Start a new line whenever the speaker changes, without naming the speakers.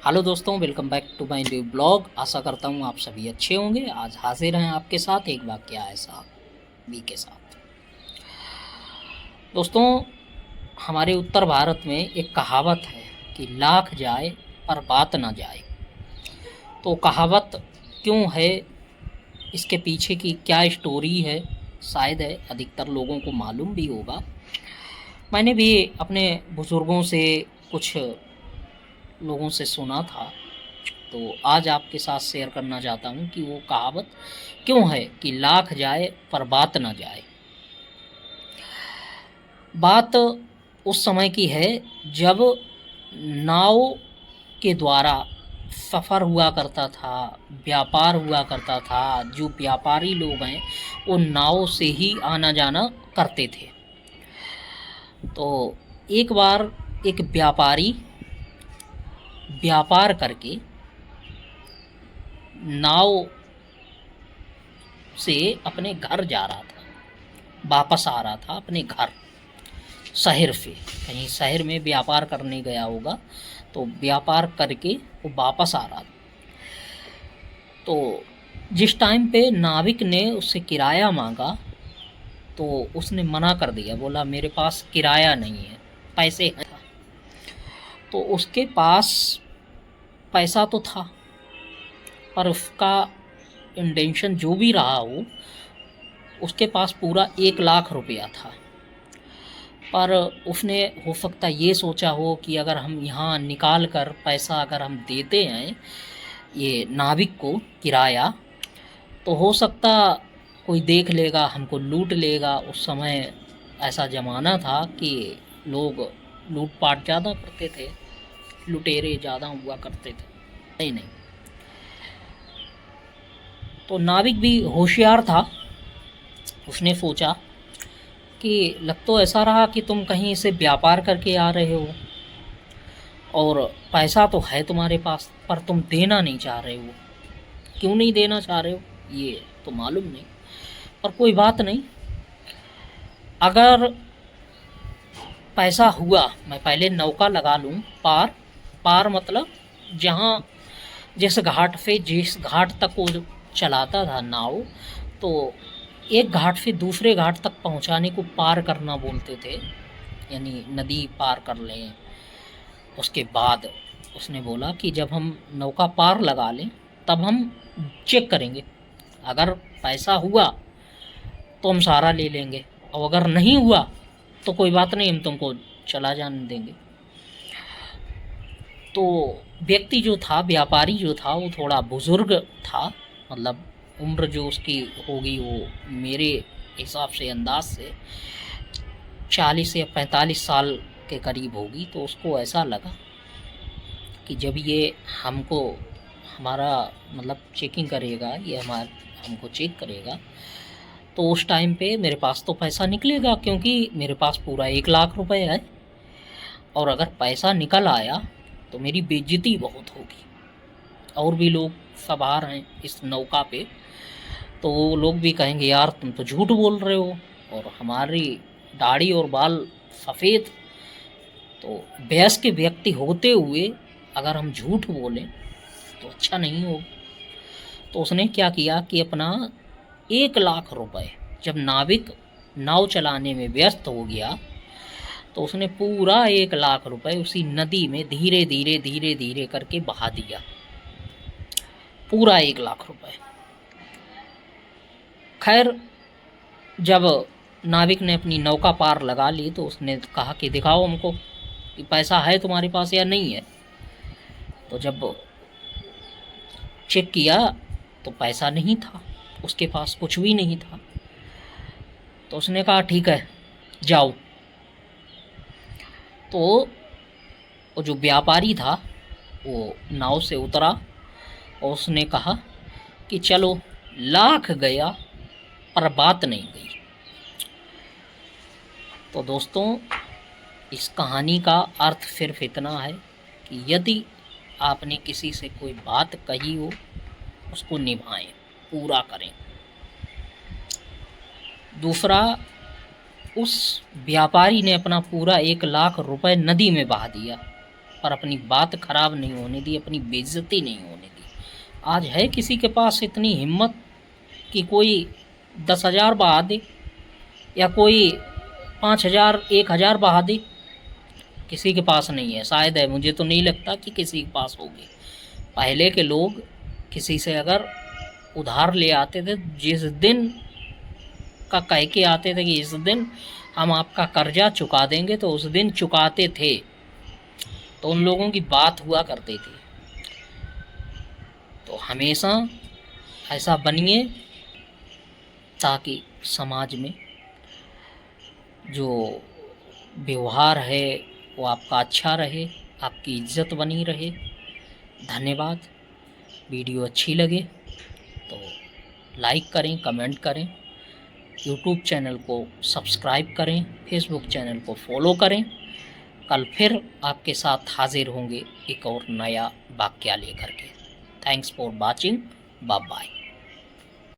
Hello दोस्तों, welcome back to my new blog. आशा करता हूँ आप सभी अच्छे होंगे। आज हाजिर हैं आपके साथ एक वाकया ऐसा बी के साथ। दोस्तों, हमारे उत्तर भारत में एक कहावत है कि लाख जाए पर बात ना जाए। तो कहावत क्यों है, इसके पीछे की क्या स्टोरी है, शायद है अधिकतर लोगों को मालूम भी होगा। मैंने भी अपने बुज़ुर्गों से, कुछ लोगों से सुना था। तो आज आपके साथ शेयर करना चाहता हूँ कि वो कहावत क्यों है कि लाख जाए पर बात ना जाए। बात उस समय की है जब नाव के द्वारा सफ़र हुआ करता था, व्यापार हुआ करता था। जो व्यापारी लोग हैं वो नाव से ही आना जाना करते थे। तो एक बार एक व्यापारी व्यापार करके नाव से अपने घर जा रहा था, वापस आ रहा था अपने घर शहर से। कहीं शहर में व्यापार करने गया होगा, तो व्यापार करके वो वापस आ रहा था। तो जिस टाइम पे नाविक ने उससे किराया मांगा तो उसने मना कर दिया, बोला मेरे पास किराया नहीं है, पैसे हैं। तो उसके पास पैसा तो था, पर उसका इंटेंशन जो भी रहा हो, उसके पास पूरा 1 लाख रुपया था। पर उसने हो सकता ये सोचा हो कि अगर हम यहाँ निकाल कर पैसा अगर हम देते हैं ये नाविक को किराया, तो हो सकता कोई देख लेगा, हमको लूट लेगा। उस समय ऐसा ज़माना था कि लोग लूटपाट ज़्यादा करते थे, लुटेरे ज़्यादा हुआ करते थे। नहीं नहीं, तो नाविक भी होशियार था। उसने सोचा कि लग तो ऐसा रहा कि तुम कहीं से व्यापार करके आ रहे हो और पैसा तो है तुम्हारे पास, पर तुम देना नहीं चाह रहे हो। क्यों नहीं देना चाह रहे हो ये तो मालूम नहीं, पर कोई बात नहीं। अगर पैसा हुआ, मैं पहले नौका लगा लूँ पार। पार मतलब जहाँ जिस घाट से जिस घाट तक वो चलाता था नाव, तो एक घाट से दूसरे घाट तक पहुँचाने को पार करना बोलते थे, यानी नदी पार कर लें। उसके बाद उसने बोला कि जब हम नौका पार लगा लें तब हम चेक करेंगे। अगर पैसा हुआ तो हम सारा ले लेंगे, और अगर नहीं हुआ तो कोई बात नहीं, हम तुमको चला जाने देंगे। तो व्यक्ति जो था, व्यापारी जो था, वो थोड़ा बुज़ुर्ग था। मतलब उम्र जो उसकी होगी वो मेरे हिसाब से, अंदाज से 40 या 45 साल के करीब होगी। तो उसको ऐसा लगा कि जब ये हमको हमारा मतलब चेकिंग करेगा, ये हमको चेक करेगा, तो उस टाइम पे मेरे पास तो पैसा निकलेगा, क्योंकि मेरे पास पूरा 1 लाख रुपए है। और अगर पैसा निकल आया तो मेरी बेइज्जती बहुत होगी। और भी लोग सवार हैं इस नौका पे, तो वो लोग भी कहेंगे यार तुम तो झूठ बोल रहे हो, और हमारी दाढ़ी और बाल सफ़ेद। तो वयस्क व्यक्ति होते हुए अगर हम झूठ बोलें तो अच्छा नहीं हो। तो उसने क्या किया कि अपना 1 लाख रुपए, जब नाविक नाव चलाने में व्यस्त हो गया, तो उसने पूरा 1 लाख रुपए उसी नदी में धीरे धीरे धीरे धीरे करके बहा दिया। पूरा 1 लाख रुपए। खैर, जब नाविक ने अपनी नौका पार लगा ली तो उसने कहा कि दिखाओ हमको कि पैसा है तुम्हारे पास या नहीं है। तो जब चेक किया तो पैसा नहीं था, उसके पास कुछ भी नहीं था। तो उसने कहा ठीक है जाओ। तो वो जो व्यापारी था वो नाव से उतरा और उसने कहा कि चलो, लाख गया पर बात नहीं गई। तो दोस्तों, इस कहानी का अर्थ सिर्फ इतना है कि यदि आपने किसी से कोई बात कही हो, उसको निभाएं, पूरा करें। दूसरा, उस व्यापारी ने अपना पूरा 1 लाख रुपए नदी में बहा दिया, पर अपनी बात खराब नहीं होने दी, अपनी बेइज्जती नहीं होने दी। आज है किसी के पास इतनी हिम्मत कि कोई 10,000 बहा दे या कोई 5,000 1,000 बहा दे? किसी के पास नहीं है, शायद है, मुझे तो नहीं लगता कि किसी के पास होगी। पहले के लोग किसी से अगर उधार ले आते थे, जिस दिन का कह के आते थे कि इस दिन हम आपका कर्जा चुका देंगे, तो उस दिन चुकाते थे। तो उन लोगों की बात हुआ करती थी। तो हमेशा ऐसा बनिए ताकि समाज में जो व्यवहार है वो आपका अच्छा रहे, आपकी इज्जत बनी रहे। धन्यवाद। वीडियो अच्छी लगे तो लाइक करें, कमेंट करें, यूट्यूब चैनल को सब्सक्राइब करें, फेसबुक चैनल को फॉलो करें। कल फिर आपके साथ हाजिर होंगे एक और नया वाक्या लेकर के। Thanks for watching. Bye bye.